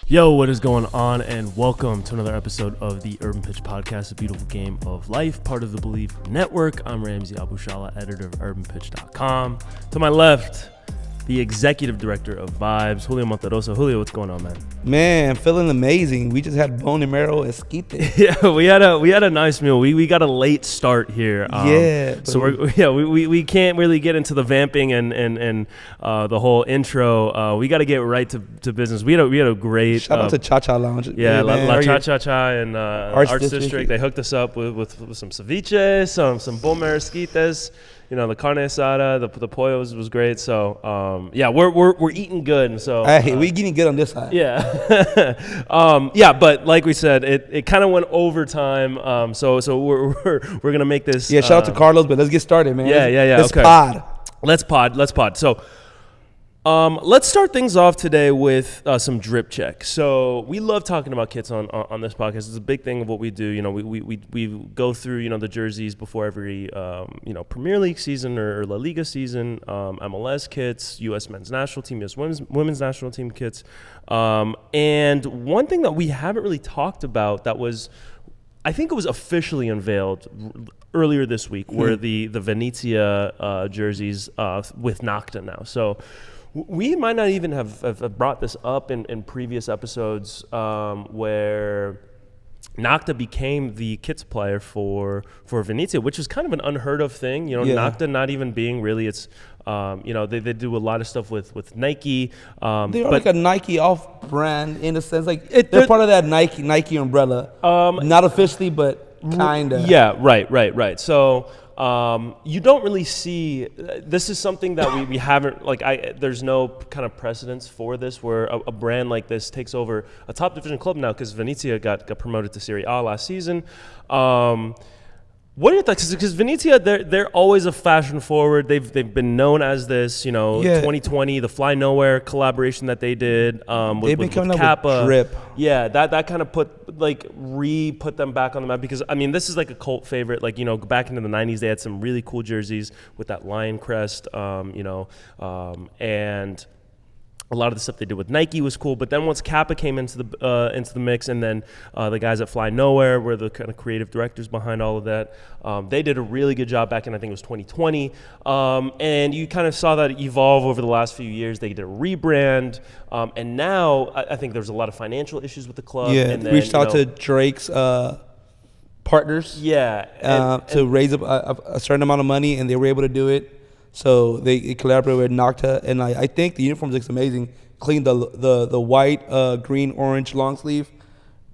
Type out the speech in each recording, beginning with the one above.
Yo, what is going on? And welcome to another episode of the Urban Pitch Podcast, a beautiful game of life, part of the Believe Network. I'm Ramsey and Julio, editor of UrbanPitch.com. To my left, the executive director of Vibes, Julio Monteroso. Julio, what's going on, man? Man, feeling amazing. We just had bone and marrow esquite. Yeah, we had a nice meal. We got a late start here. So we can't really get into the vamping and the whole intro. We got to get right to business. We had a great shout out to Cha Cha Lounge. Yeah, La Cha Cha Cha and Arts District. They hooked us up with some ceviche, some bone marrow esquites. You know, the carne asada, the pollo was great. So, we're eating good. And so, hey, we getting good on this side. Yeah. But like we said, it kind of went overtime. So we're gonna make this. Yeah, shout out to Carlos, but let's get started, man. Yeah. Let's pod. So, let's start things off today with some drip check. So we love talking about kits on this podcast. It's a big thing of what we do. You know, we go through, the jerseys before every, Premier League season or La Liga season, MLS kits, U.S. men's national team, U.S. women's national team kits. And one thing that we haven't really talked about that was, I think it was officially unveiled earlier this week, were the Venezia jerseys with NOCTA now. So we might not even have brought this up in previous episodes where NOCTA became the kit supplier for Venezia, which is kind of an unheard of thing. NOCTA not even being really its, they do a lot of stuff with Nike. They're like a Nike off-brand in a sense. Like they're part of that Nike umbrella. Not officially, but kind of. Yeah, right. So you don't really see, this is something that we haven't, there's no kind of precedence for this where a brand like this takes over a top division club now, because Venezia got promoted to Serie A last season. What are your thoughts? Because Venezia, they're always a fashion forward. They've been known as this, 2020, the Fly Nowhere collaboration that they did with Kappa. Up with drip. Yeah, that kind of put them back on the map, because this is like a cult favorite. Back into the 90s, they had some really cool jerseys with that lion crest, and a lot of the stuff they did with Nike was cool, but then once Kappa came into the mix, and then the guys at Fly Nowhere were the kind of creative directors behind all of that. They did a really good job back in, I think it was 2020, and you kind of saw that evolve over the last few years. They did a rebrand, and now I think there's a lot of financial issues with the club. Yeah, and then, reached out to Drake's partners. Yeah, to raise up a certain amount of money, and they were able to do it. So they collaborated with NOCTA, and I think the uniforms looks amazing. Clean the white, green, orange long sleeve,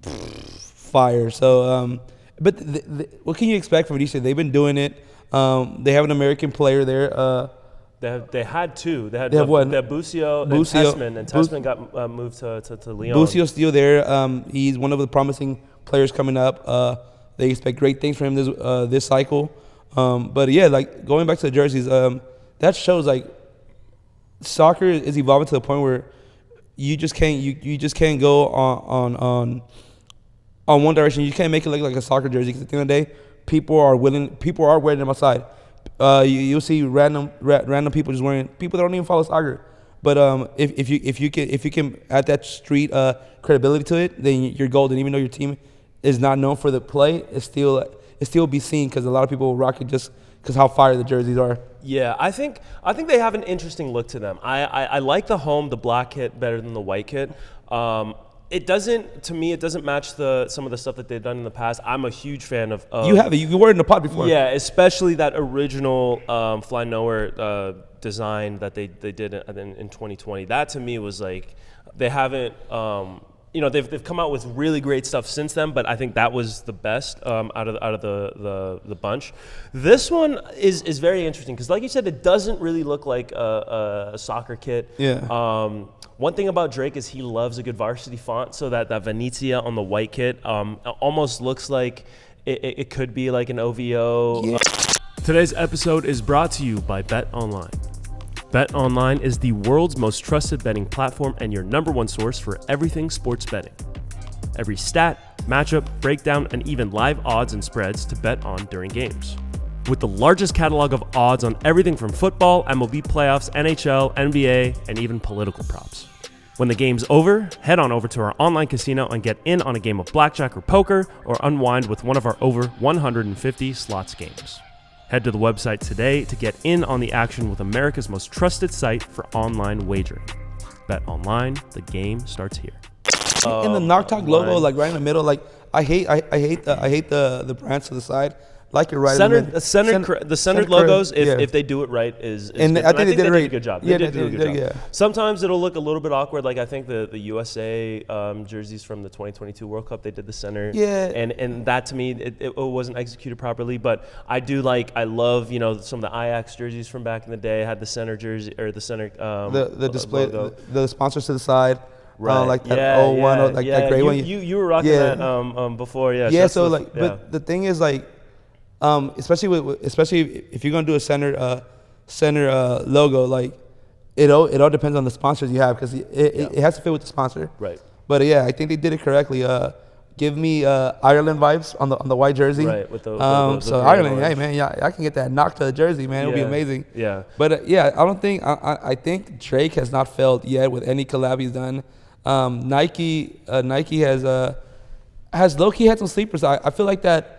fire. So, but what can you expect from Venezia? They've been doing it. They have an American player there. They had two. They have Bucio and Tessman, and Tessman got moved to Lyon. Bucio's still there. He's one of the promising players coming up. They expect great things from him this cycle. But yeah, going back to the jerseys, that shows soccer is evolving to the point where you just can't go on one direction. You can't make it look like a soccer jersey, because at the end of the day, people are wearing them outside. You'll see random people just wearing, people that don't even follow soccer. But if you can add that street credibility to it, then you're golden. Even though your team is not known for the play, it still be seen, because a lot of people will rock it just because how fire the jerseys are. Yeah, I think they have an interesting look to them. I like the black kit better than the white kit. It doesn't match some of the stuff that they've done in the past. I'm a huge fan of you were in the pod before. Yeah, especially that original Fly Nowhere design that they did in 2020. That to me was they haven't. They've come out with really great stuff since then, but I think that was the best out of the bunch. This one is very interesting, because, like you said, it doesn't really look like a soccer kit. Yeah. One thing about Drake is he loves a good varsity font, so that Venezia on the white kit almost looks like it could be like an OVO. Yeah. Today's episode is brought to you by Bet Online. Bet Online is the world's most trusted betting platform and your number one source for everything sports betting. Every stat, matchup, breakdown, and even live odds and spreads to bet on during games. With the largest catalog of odds on everything from football, MLB playoffs, NHL, NBA, and even political props. When the game's over, head on over to our online casino and get in on a game of blackjack or poker, or unwind with one of our over 150 slots games. Head to the website today to get in on the action with America's most trusted site for online wagering. Bet online, the game starts here. In the NOCTA logo, like right in the middle, like I hate the branch to the side. Like you're right. The centered logos, if they do it right, is and good. I think they did a good job. Yeah, they did a good job. Yeah. Sometimes it'll look a little bit awkward. Like I think the USA jerseys from the 2022 World Cup, they did the center. Yeah. And that to me, it wasn't executed properly. But I love some of the Ajax jerseys from back in the day had the center jersey or the center the display logo. the sponsors to the side. Right. Like that that gray one. You were rocking that before. Yeah. Yeah. So but the thing is like. Especially if you're gonna do a center logo, like it all depends on the sponsors you have because it has to fit with the sponsor. Right. But yeah, I think they did it correctly. Give me Ireland vibes on the white jersey. Right. With the so Ireland, hey man, yeah, I can get that NOCTA jersey, man. It'll be amazing. Yeah. But I don't think I think Drake has not failed yet with any collab he's done. Nike has low key had some sleepers. I feel like that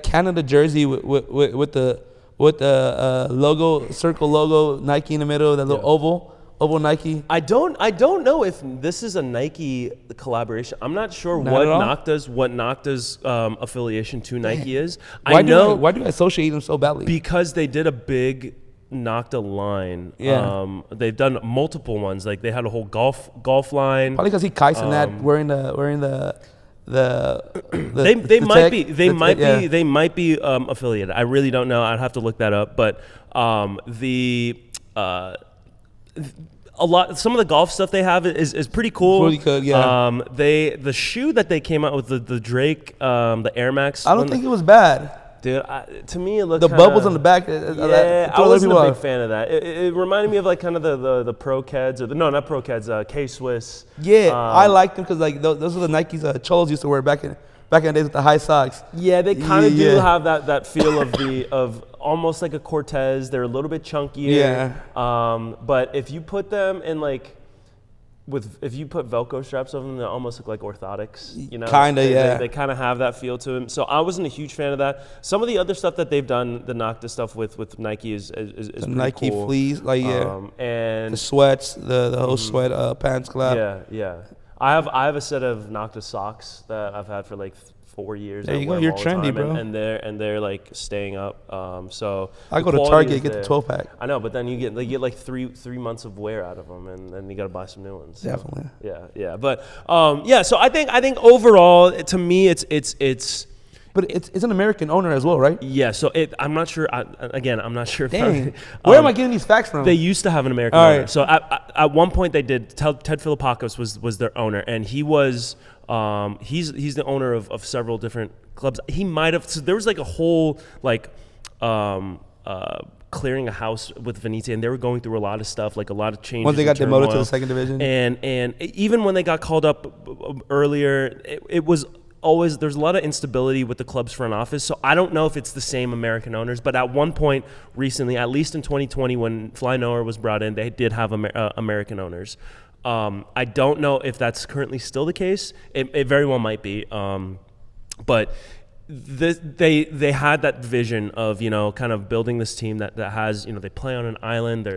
Canada jersey with the logo, circle logo, Nike in the middle, that little oval Nike. I don't know if this is a Nike collaboration. I'm not sure what NOCTA's affiliation to Nike is. Why do I associate them so badly? Because they did a big NOCTA line. Yeah. They've done multiple ones. Like they had a whole golf line. Probably because he Kais in that wearing the they might be affiliated. I really don't know. I'd have to look that up. But some of the golf stuff they have is pretty cool. Really good, yeah. The shoe that they came out with, the Drake, the Air Max. I don't think it was bad. Dude, to me it looked the bubbles on the back. I wasn't a big fan of that. It reminded me of like kind of the Pro Keds not Pro Keds, K-Swiss. Yeah, I liked them because like those are the Nikes Cholos used to wear back in the days with the high socks. Yeah, they kind of do have that feel of almost like a Cortez. They're a little bit chunkier. Yeah. But if you put them in like if you put Velcro straps over them, they almost look like orthotics. Kinda, yeah. They kind of have that feel to them. So I wasn't a huge fan of that. Some of the other stuff that they've done, the NOCTA stuff with Nike is pretty Nike cool. fleece, like and the sweats, the whole sweat pants collab. Yeah. I have a set of NOCTA socks that I've had for like 4 years. There you go. You're trendy, bro. And they're like staying up. So I go to Target, get the 12-pack. I know, but then you get like three months of wear out of them, and then you got to buy some new ones. So. Definitely. Yeah. But so I think overall, to me, it's. But it's an American owner as well, right? Yeah. So I'm not sure. I'm not sure. Dang. Where am I getting these facts from? They used to have an American owner. Right. So at one point they did. Ted Filipakos was their owner, and he was. He's the owner of several different clubs. He might have. So there was like a whole clearing a house with Venezia, and they were going through a lot of stuff, like a lot of changes. Once they got demoted to the second division, and even when they got called up earlier, it was always there's a lot of instability with the club's front office. So I don't know if it's the same American owners, but at one point recently, at least in 2020, when Fly Noah was brought in, they did have American owners. I don't know if that's currently still the case. It very well might be. But they had that vision of kind of building this team that has they play on an island.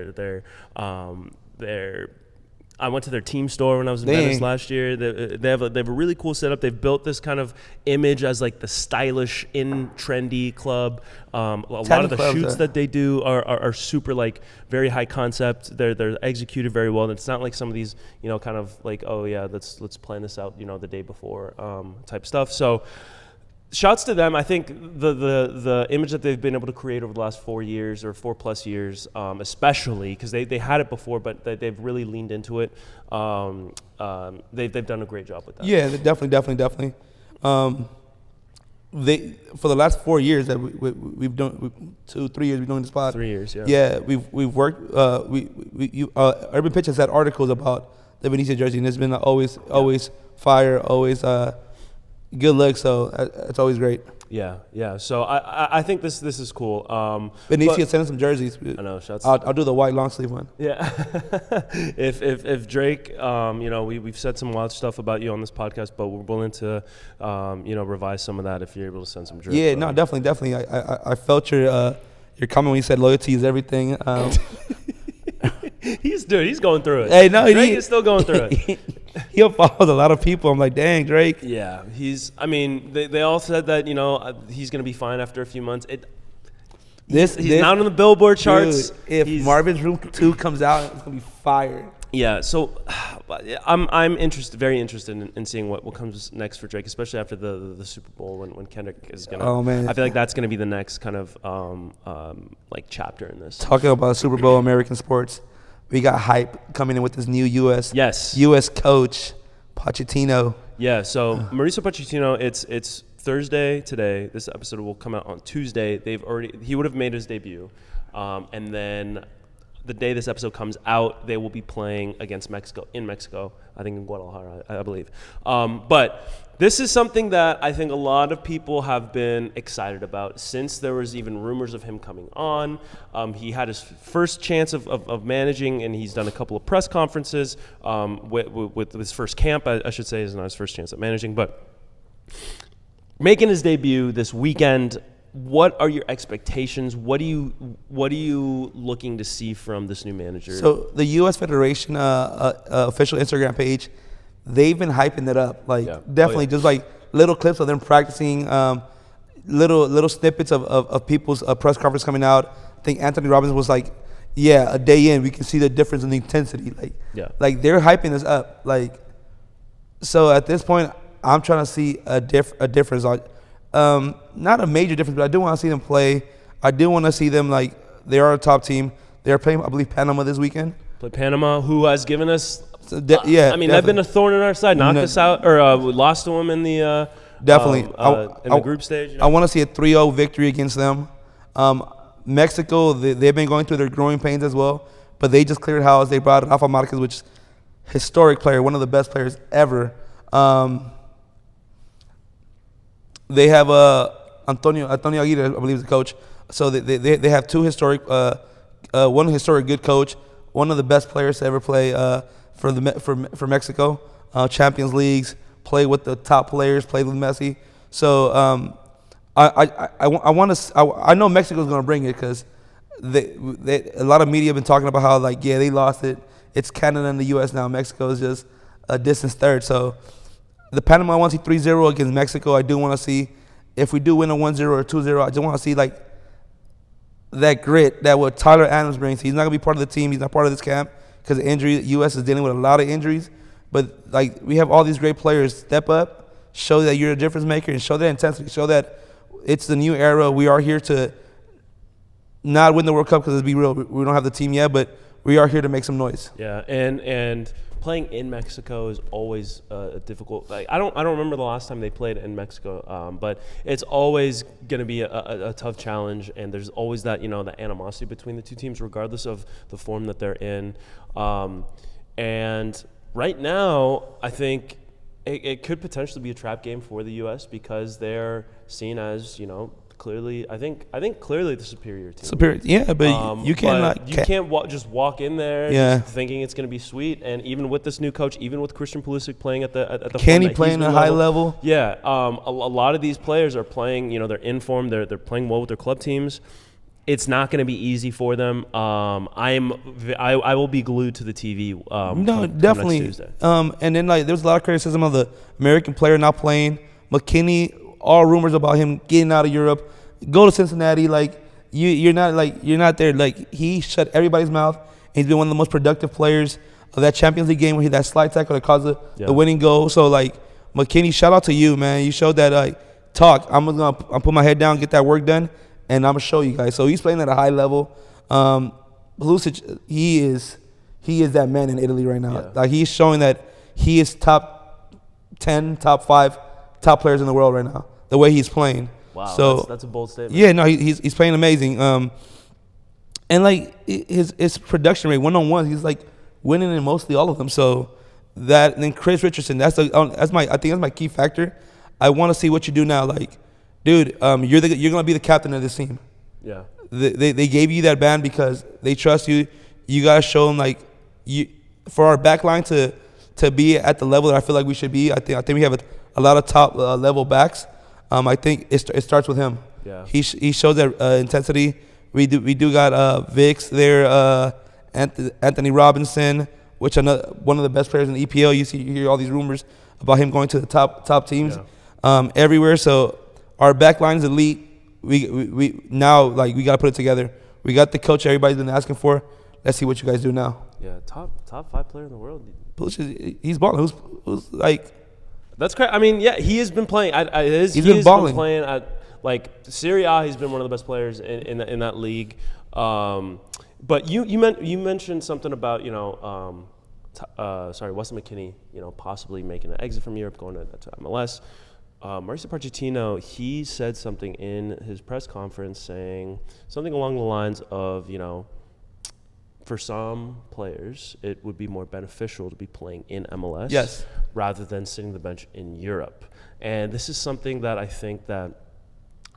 I went to their team store when I was in Venice last year. They have a really cool setup. They've built this kind of image as like the stylish, trendy club. A lot of the shoots that they do are super like very high concept. They're executed very well. And it's not like some of these kind of like let's plan this out the day before type stuff. So. Shouts to them. I think the image that they've been able to create over the last 4 years or 4+ years, especially because they had it before, but they've really leaned into it. They've done a great job with that. Yeah, definitely. For the last 4 years that we've done 2-3 years we've been doing this pod. 3 years, yeah. Yeah, we've worked. Urban Pitch has had articles about the Venezia jersey, and it's been always fire, always. good look. So it's always great. Yeah. So I think this is cool. Venezia send some jerseys. I know. I'll do the white long sleeve one. Yeah. if Drake, we've said some wild stuff about you on this podcast, but we're willing to, revise some of that if you're able to send some Drake. Yeah, no, definitely. I felt your comment when you said loyalty is everything. He's going through it. Hey, no, Drake is still going through it. He follows a lot of people. I'm like, dang, Drake. Yeah, they all said that, he's going to be fine after a few months. He's not on the Billboard charts. Dude, if Marvin's Room 2 comes out, it's going to be fire. Yeah, so I'm very interested in seeing what comes next for Drake, especially after the Super Bowl when Kendrick is going to. Oh, man. I feel like that's going to be the next kind of chapter in this. Talking about Super Bowl, American sports, we got hype coming in with this new U.S. coach, Pochettino. Yeah, so Mauricio Pochettino, it's Thursday today. This episode will come out on Tuesday. He would have made his debut, and then the day this episode comes out, they will be playing against Mexico in Mexico. I think in Guadalajara, I believe. But this is something that I think a lot of people have been excited about since there was even rumors of him coming on. He had his first chance of managing, and he's done a couple of press conferences with his first camp. I should say is not his first chance at managing, but making his debut this weekend. What are your expectations? What are you looking to see from this new manager? So the U.S. Federation official Instagram page, they've been hyping it up. Definitely just like little clips of them practicing, little snippets of people's press conference coming out. I think Anthony Robbins was like, a day in, we can see the difference in the intensity. Like they're hyping this up. So at this point, I'm trying to see a difference. Not a major difference, but I do want to see them play. I do want to see them they are a top team. They are playing, I believe, Panama this weekend. Play Panama, who has given us. They've been a thorn in our side. Knocked us out, or we lost to them in the definitely in the group stage. I want to see a 3-0 victory against them. Mexico, they've been going through their growing pains as well, but they just cleared house. They brought Rafa Marquez, which is a historic player, one of the best players ever. They have Antonio Aguirre, I believe, is the coach. So they have two historic, one historic good coach, one of the best players to ever play for Mexico. Champions Leagues, play with the top players, played with Messi. So I know Mexico's going to bring it because a lot of media have been talking about how they lost it. It's Canada and the U.S. now. Mexico is just a distant third. So the Panama, I want to see 3-0 against Mexico. I do want to see, if we do win a 1-0 or 2-0, I just want to see that grit that what Tyler Adams brings. He's not going to be part of the team. He's not part of this camp because of injury. The U.S. is dealing with a lot of injuries. But we have all these great players. Step up, show that you're a difference maker, and show that intensity. Show that it's the new era. We are here to not win the World Cup because, let's be real, we don't have the team yet, but we are here to make some noise. Yeah, and playing in Mexico is always difficult. I don't remember the last time they played in Mexico, but it's always going to be a tough challenge, and there's always that that animosity between the two teams, regardless of the form that they're in. And right now, I think it could potentially be a trap game for the U.S. because they're seen as clearly, I think clearly the superior team. Superior, yeah, but you can't just walk in there just thinking it's going to be sweet. And even with this new coach, even with Christian Pulisic playing at the can he play at a high level? Yeah, a lot of these players are playing. They're in form. They're playing well with their club teams. It's not going to be easy for them. I will be glued to the TV. Definitely. Next Tuesday. And then there was a lot of criticism of the American player not playing. McKinney, all rumors about him getting out of Europe. Go to Cincinnati. You're not there. He shut everybody's mouth. He's been one of the most productive players of that Champions League game where he had that slide tackle that caused the winning goal. So McKinney, shout out to you, man. You showed that talk. I'm put my head down, get that work done, and I'm gonna show you guys. So he's playing at a high level. Pulisic, he is that man in Italy right now. Yeah. He's showing that he is top 10, top 5, top players in the world right now. The way he's playing. Wow, so that's a bold statement. Yeah, no, he's playing amazing. And his production rate 1-on-1, he's winning in mostly all of them. So that, and then Chris Richardson, I think that's my key factor. I want to see what you do now. Like, dude, you're gonna be the captain of this team. Yeah. They gave you that band because they trust you. You gotta show them like you for our back line to be at the level that I feel like we should be. I think we have a lot of top level backs. I think it starts with him. Yeah. He shows that intensity. We do got Vix there, Anthony Robinson, which one of the best players in the EPL. You hear all these rumors about him going to the top teams everywhere. So our back line is elite. We now like we gotta put it together. We got the coach everybody's been asking for. Let's see what you guys do now. Yeah, top 5 player in the world. He's balling. Who's like? That's crazy. I mean, yeah, he has been playing. He's been balling. Been playing at like Serie A. He's been one of the best players in that league. But you mentioned something about Weston McKennie, possibly making an exit from Europe, going to MLS. Mauricio Pochettino, he said something in his press conference saying something along the lines of, for some players, it would be more beneficial to be playing in MLS rather than sitting the bench in Europe. And this is something that I think that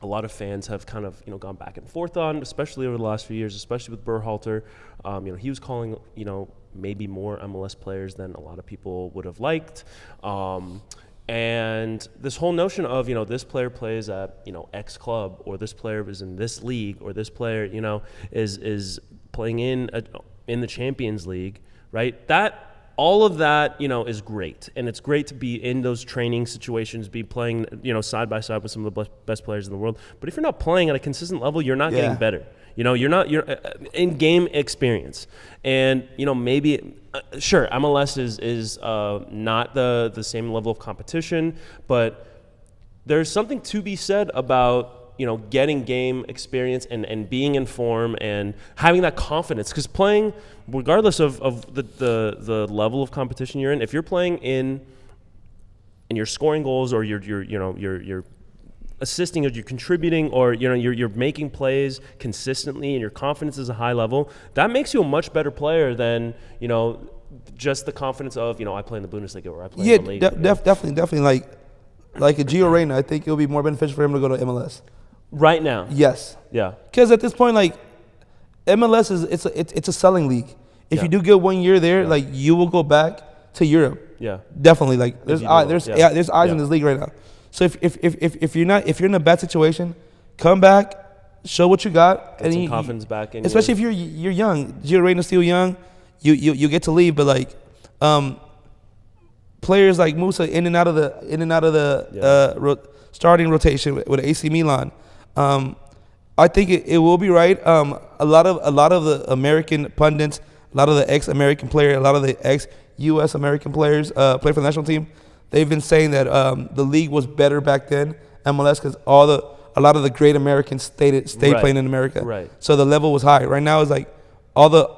a lot of fans have kind of gone back and forth on, especially over the last few years, especially with Berhalter. He was calling maybe more MLS players than a lot of people would have liked. And this whole notion of, this player plays at, X club, or this player is in this league, or this player, is playing in the Champions League, right? All of that, is great. And it's great to be in those training situations, be playing, side by side with some of the best players in the world. But if you're not playing at a consistent level, you're not getting better. You're in game experience. And, maybe, sure, MLS is not the same level of competition, but there's something to be said about, getting game experience and being in form and having that confidence. Because playing, regardless of the level of competition you're in, if you're playing and you're scoring goals, or you're assisting, or you're contributing, or you're making plays consistently, and your confidence is a high level, that makes you a much better player than just the confidence of I play in the Bundesliga, or I play in the league. Definitely like a Gio Reyna. I think it would be more beneficial for him to go to MLS right now. Yes. Yeah. Because at this point, like, MLS it's a selling league. If you do good 1 year there, like, you will go back to Europe. Yeah. Definitely. Like, there's eyes in this league right now. So if you're in a bad situation, come back, show what you got, and some confidence back in. Especially if you're young. Gio Reyna's still young. You get to leave, but like players like Musa in and out of the starting rotation with AC Milan. I think it will be right. A lot of the American pundits, a lot of the ex-American players, a lot of the ex-US American players play for the national team. They've been saying that the league was better back then, MLS, because a lot of the great Americans stayed playing in America. Right. So the level was high. Right now, it's like all the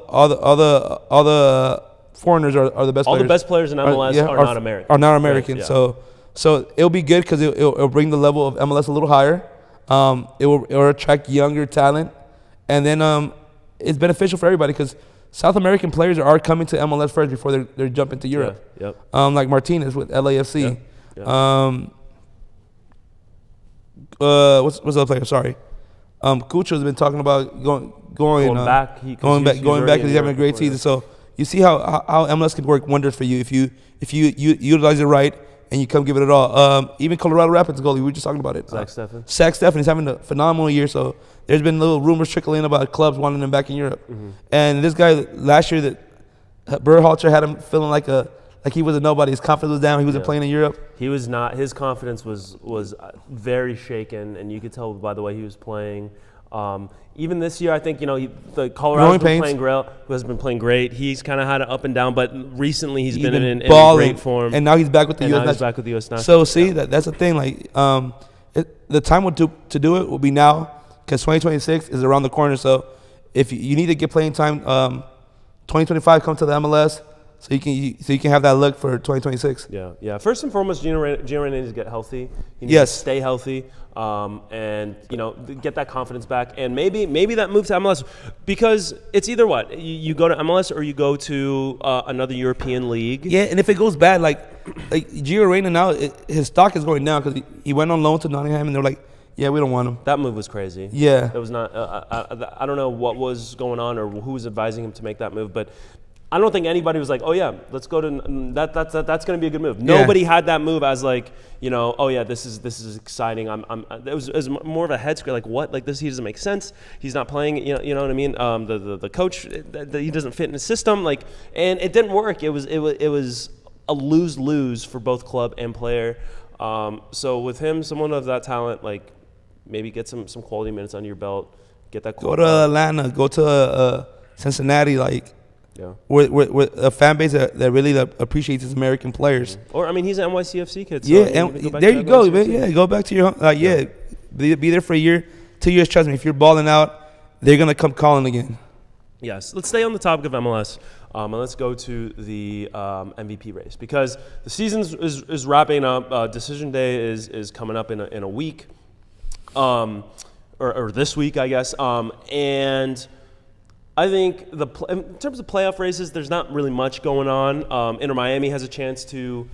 foreigners are the best. All players. The best players in MLS are not American. Are not American. Right, yeah. So it'll be good because it'll bring the level of MLS a little higher. It'll attract younger talent, and then it's beneficial for everybody because South American players are coming to MLS first before they're jumping to Europe. Yeah, yep. Like Martinez with LAFC. Yeah. What's the other player? Sorry. Cucho's been talking about going back because he's having a great season. So you see how MLS can work wonders for you if you utilize it right and you come give it all. Even Colorado Rapids goalie, we were just talking about it. Zach Steffen is having a phenomenal year. So there's been little rumors trickling about clubs wanting him back in Europe. Mm-hmm. And this guy last year, that Berhalter had him feeling like he was a nobody. His confidence was down. He wasn't playing in Europe. He was not. His confidence was very shaken, and you could tell by the way he was playing. Even this year, I think the Colorado's been playing great. He's kind of had an up and down, but recently he's been in great form. And now he's back with the U.S. national. So see, that's the thing. Like the time to do it will be now because 2026 is around the corner. So if you need to get playing time, 2025 come to the MLS. so you can have that look for 2026. Yeah. First and foremost, Gio Reyna needs to get healthy. He needs Yes. to stay healthy, and get that confidence back. And maybe that move to MLS, because it's either what you go to MLS or you go to another European league. Yeah, and if it goes bad, like Gio Reyna now, his stock is going down because he went on loan to Nottingham, and they're like, yeah, we don't want him. That move was crazy. Yeah. That was not. I don't know what was going on or who was advising him to make that move, but I don't think anybody was like, oh yeah, let's go to that. That's going to be a good move. Nobody had that move as like, oh yeah, this is exciting. It was more of a head scratch. Like what? Like this, he doesn't make sense. He's not playing. You know what I mean? The coach, he doesn't fit in the system. Like, and it didn't work. It was a lose for both club and player. So with him, someone of that talent, like maybe get some quality minutes under your belt. Get that. Go to Atlanta. Go to Cincinnati. Like. Yeah. With a fan base that really appreciates his American players. Or I mean, he's an NYC FC kid. So yeah, and there you go, man. Yeah, go back to your home. Be there for a year, 2 years. Trust me, if you're balling out, they're gonna come calling again. Yes. Let's stay on the topic of MLS, and let's go to the MVP race, because the season is wrapping up. Decision day is coming up in a week, or this week, I guess, and I think in terms of playoff races, there's not really much going on. Inter Miami has a chance to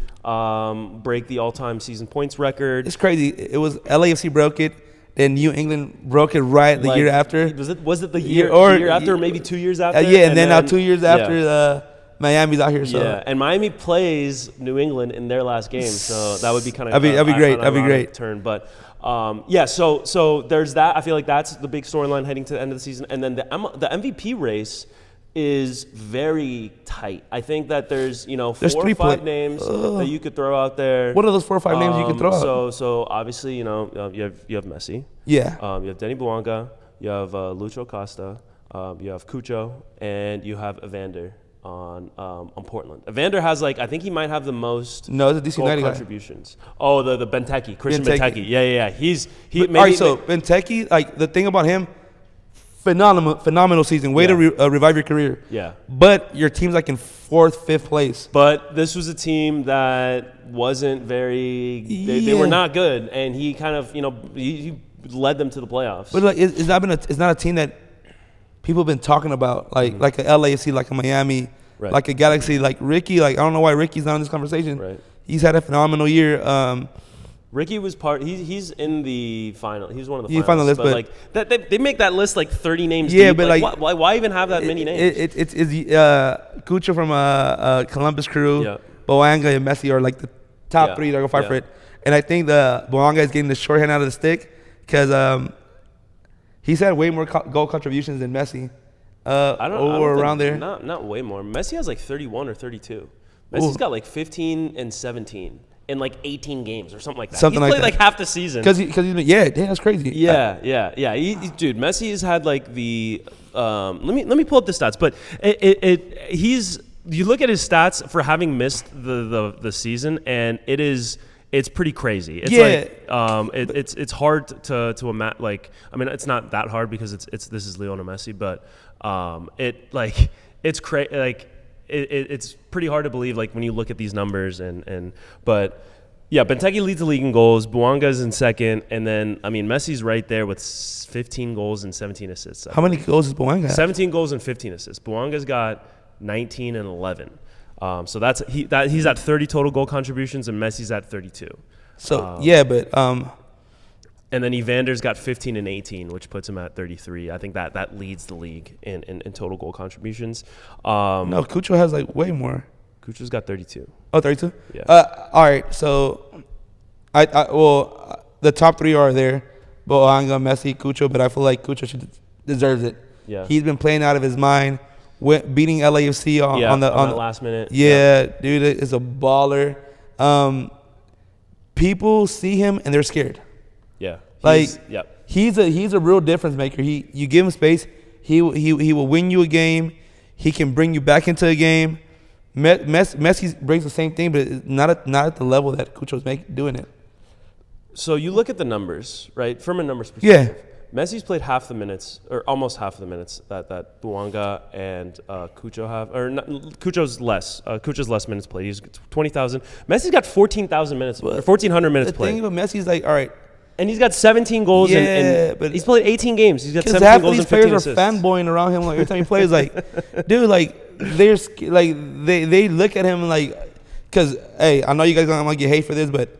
break the all-time season points record. It's crazy. It was LAFC broke it, then New England broke it right the year after. Was it the year after, or maybe 2 years after? And then now 2 years after, Miami's out here. So. Yeah, and Miami plays New England in their last game, so that would be kind of that'd be great. That'd be great. Turn, but. So there's that. I feel like that's the big storyline heading to the end of the season. And then the MVP race is very tight. I think that there's 4 or 5 names that you could throw out there. What are those 4 or 5 names you could throw out? So obviously, you have Messi. Yeah. You have Denny Bouanga. You have Lucho Costa. You have Cucho, and you have Evander on Portland. Evander has I think he might have the most goal contributions. Oh, the Benteke, Christian Benteke. Yeah. All right, so Benteke, the thing about him, phenomenal season. Way to revive your career. Yeah. But your team's in 4th, 5th place. But this was a team that wasn't very. They were not good, and he kind of he led them to the playoffs. But it's not a team that people have been talking about, like a LAFC, like a Miami, like a Galaxy, like Ricky. I don't know why Ricky's not in this conversation. Right. He's had a phenomenal year. Ricky was he's in the final. He's one of the finalists. But they make that list 30 names deep. But why even have that many names? It's Cucho from Columbus Crew, Bouanga and Messi are the top 3 that go fight for it. And I think the Bouanga is getting the short hand out of the stick because he's had way more goal contributions than Messi. I don't around there. Not way more. Messi has 31 or 32. Messi's got 15 and 17 in 18 games or something like that. He's played half the season. Because that's crazy. Yeah. Dude, Messi has had the. Let me pull up the stats, but you look at his stats for having missed the season, and it's pretty crazy. It's it's hard to imagine. It's not that hard because this is Lionel Messi, but it's crazy. It's pretty hard to believe when you look at these numbers but yeah, Benteke leads the league in goals. Bouanga's in second, and then Messi's right there with 15 goals and 17 assists. How many goals does Bouanga have? 17 goals and 15 assists. Bouanga's got 19 and 11. So he's at 30 total goal contributions, and Messi's at 32. So and then Evander's got 15 and 18, which puts him at 33. I think that leads the league in total goal contributions. No, Cucho has way more. Cucho's got 32. Oh, 32? Yeah. All right. So, the top 3 are there: Bouanga, Messi, Cucho. But I feel like Cucho deserves it. Yeah. He's been playing out of his mind. Beating LAFC on the last minute. Yeah, dude is a baller. People see him and they're scared. Yeah, he's a real difference maker. You give him space, he will win you a game. He can bring you back into a game. Messi brings the same thing, but not at the level that Cucho's doing it. So you look at the numbers, right? From a numbers perspective. Yeah. Messi's played half the minutes, or almost half of the minutes that Bouanga and Cucho have. Or not, Cucho's less. Cucho's less minutes played. He's 20,000. Messi's got 14,000 minutes, or 1,400 minutes played. The thing with Messi's like, all right. And he's got 17 goals, but he's played 18 games. He's got 17 half goals of and these 15 players assists. are fanboying around him like every time he plays. Like, dude, like they look at him like, because hey, I know you guys gonna get hate for this, but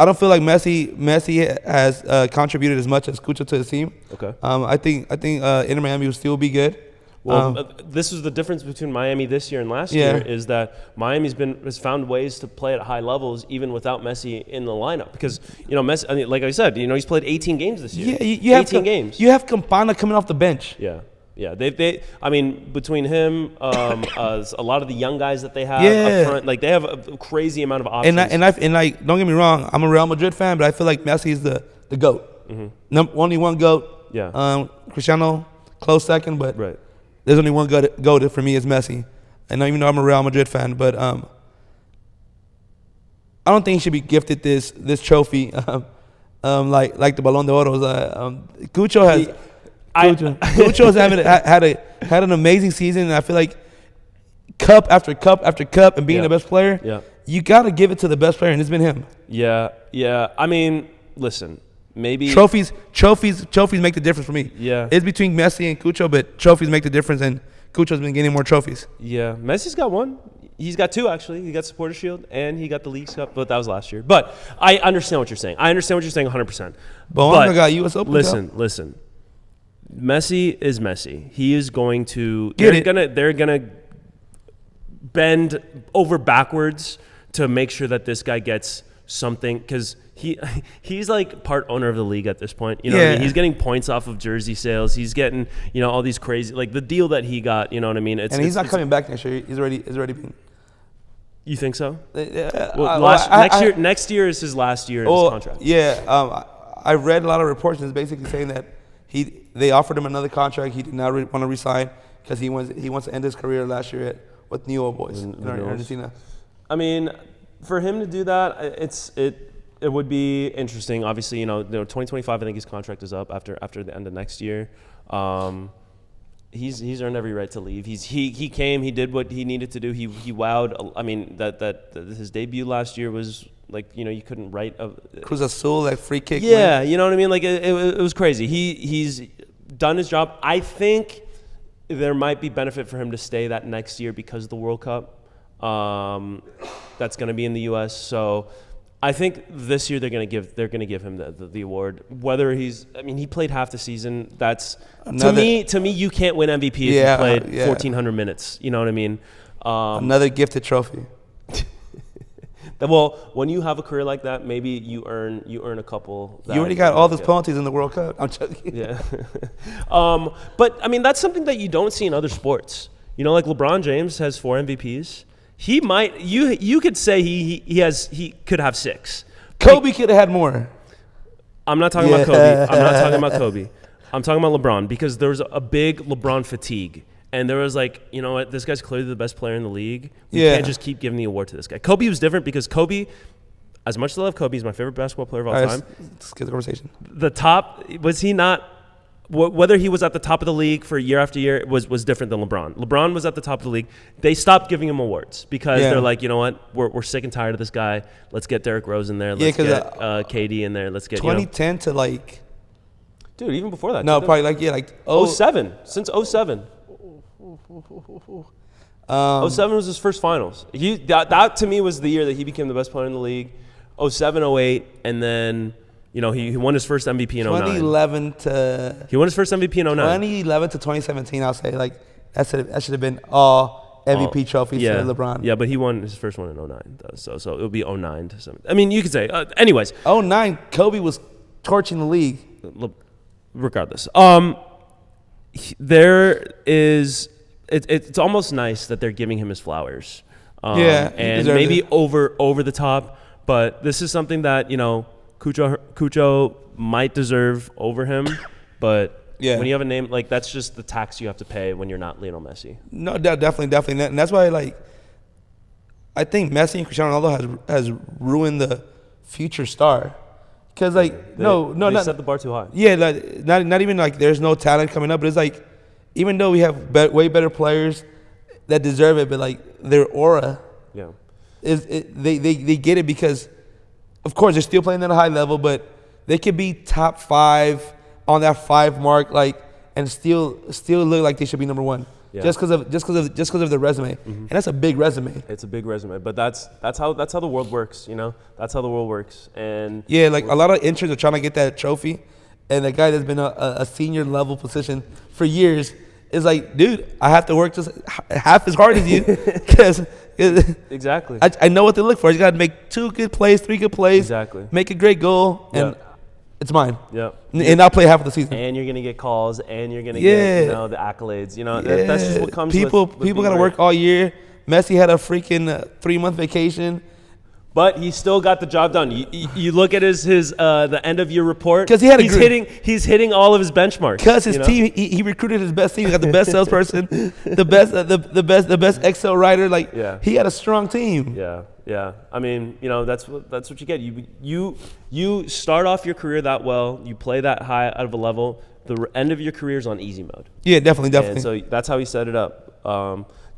I don't feel like Messi has contributed as much as Cucho to the team. Okay. I think Inter Miami will still be good. Well, this is the difference between Miami this year and last year is that Miami's has found ways to play at high levels even without Messi in the lineup because Messi. I mean, like I said, he's played 18 games this year. Yeah, you have 18 games. You have Campana coming off the bench. Yeah. Yeah, they. I mean, between him, a lot of the young guys that they have up front, like they have a crazy amount of options. And like, don't get me wrong, I'm a Real Madrid fan, but I feel like Messi is the GOAT. Mm-hmm. Only one GOAT. Yeah. Cristiano, close second, but right. There's only one GOAT for me is Messi. And even though I'm a Real Madrid fan, but I don't think he should be gifted this trophy, like the Balón de Oro. Cucho has. Cucho's had an amazing season, and I feel like cup after cup after cup and being the best player, you got to give it to the best player, and it's been him. Yeah. I mean, listen, maybe trophies make the difference for me. Yeah, it's between Messi and Cucho, but trophies make the difference, and Cucho's been getting more trophies. Yeah, Messi's got one. He's got two, actually. He got Supporter Shield, and he got the Leagues Cup, but that was last year. But I understand what you're saying. 100%. But got US Open. Listen. Messi is Messi. He is going to. They're gonna bend over backwards to make sure that this guy gets something because he's like part owner of the league at this point. You know what I mean? He's getting points off of jersey sales. He's getting all these crazy like the deal that he got. You know what I mean? He's not coming back next year. He's already been. You think so? Well, next year is his last year in his contract. Yeah, I read a lot of reports and it's basically saying that they offered him another contract. He did not want to resign because he wants to end his career last year with New Old Boys in Argentina. I mean, for him to do that, it would be interesting. Obviously, 2025. I think his contract is up after the end of next year. He's earned every right to leave. He came. He did what he needed to do. He wowed. I mean, that his debut last year was like you couldn't write a Cruz Azul like free kick. Yeah, you know what I mean. Like it was crazy. He's done his job. I think there might be benefit for him to stay that next year because of the World Cup. That's going to be in the U.S. So I think this year they're going to give him the award. Whether he played half the season. That's to me you can't win MVP if you played 1,400 minutes. You know what I mean? Another gifted trophy. Well, when you have a career like that, maybe you earn a couple. You already got all those penalties in the World Cup. I'm joking. Yeah. But I mean that's something that you don't see in other sports. Like LeBron James has 4 MVPs. He might. You could say he could have 6. Kobe could have had more. I'm not talking about Kobe. I'm talking about LeBron because there was a big LeBron fatigue. And there was like, you know what, this guy's clearly the best player in the league. We can't just keep giving the award to this guy. Kobe was different because Kobe, as much as I love Kobe, he's my favorite basketball player of all time. Let's get the conversation. The top, was he not, whether he was at the top of the league for year after year was different than LeBron. LeBron was at the top of the league. They stopped giving him awards because they're like, you know what, we're sick and tired of this guy. Let's get Derrick Rose in there. Let's get KD in there. Let's get 2010 to like. Dude, even before that. No, probably like 07. Since 07. 07 was his first finals. That to me was the year that he became the best player in the league. 07, 08, and then he won his first MVP in 09. 2011 to he won his first MVP in 09. 2011 to 2017, I'll say like that should have been all MVP trophies for LeBron. Yeah, but he won his first one in 09 though, so it would be 09 to 7. I mean, you could say. Anyways, 09, Kobe was torching the league. Regardless, there is. It's almost nice that they're giving him his flowers. And maybe over the top, but this is something that Cucho might deserve over him. But when you have a name like that's just the tax you have to pay when you're not Lionel Messi. No, definitely, and that's why I think Messi and Cristiano Ronaldo has ruined the future star Because like They not set the bar too high. yeah, like, not even like there's no talent coming up, but it's like even though we have way better players that deserve it, but like their aura Yeah. they get it because of course they're still playing at a high level, but they could be top 5 on that 5 mark, like, and still look like they should be number 1. Yeah. Just because of the resume, and that's a big resume. It's a big resume, but that's how the world works. You know, that's how the world works. And Yeah, like a lot of interns are trying to get that trophy, and the guy that's been a senior level position for years is like, dude, I have to work just half as hard as you because exactly. I know what to look for. You got to make 2 good plays, 3 good plays, Exactly. make a great goal, and Yeah. it's mine. Yeah. And I'll play half of the season. And you're gonna get calls, and you're gonna Yeah. get the accolades. You know, that's just what comes. People with got to being work all year. Messi had a freaking 3-month vacation. But he still got the job done. You look at his the end of year report 'Cause he had a he's group. hitting all of his benchmarks. Because his you know? team, he recruited his best team. He got the best salesperson, the best Excel writer. Like he had a strong team. Yeah. I mean, you know, that's what you get. You start off your career that well. You play that high out of a level. The end of your career is on easy mode. Yeah, definitely. And so that's how he set it up.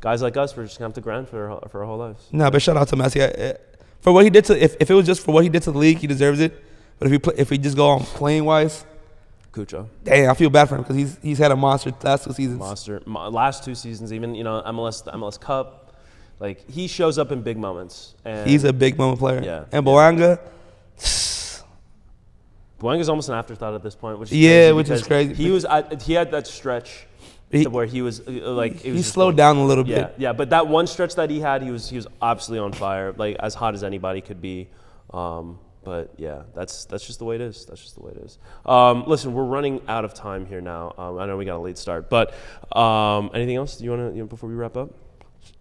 Guys like us, we're just gonna have to grind for our whole lives. No, but shout out to Messi. For what he did to, if it was just for what he did to the league, he deserves it. But if we just go on playing wise, Cucho. dang, I feel bad for him because he's had a monster last 2 seasons. Last 2 seasons, even the MLS Cup, like he shows up in big moments. And He's a big moment player. Yeah. And Boanga, Boanga's almost an afterthought at this point, which is crazy. He had that stretch where he was he slowed down a little bit. Yeah. But that one stretch that he had, he was absolutely on fire, like as hot as anybody could be. But yeah, that's just the way it is. That's just the way it is. Listen, we're running out of time here now. I know we got a late start, but anything else you want to before we wrap up?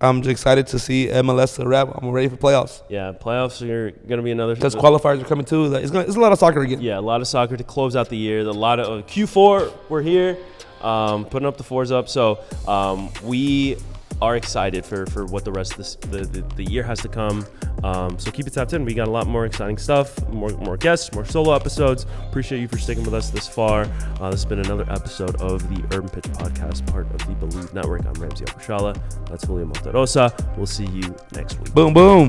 I'm just excited to see MLS wrap. I'm ready for playoffs. Yeah, playoffs are going to be another. Because qualifiers are coming too. Like, it's a lot of soccer again. Yeah, a lot of soccer to close out the year. A lot of Q4. We're here, putting up the 4s up. So we are excited for what the rest of the year has to come. So keep it tapped in. We got a lot more exciting stuff, more guests, more solo episodes. Appreciate you for sticking with us this far. This has been another episode of the Urban Pitch Podcast, part of the Believe Network. I'm Ramsey and Julio. That's Julio Monterosa. We'll see you next week. Boom, boom.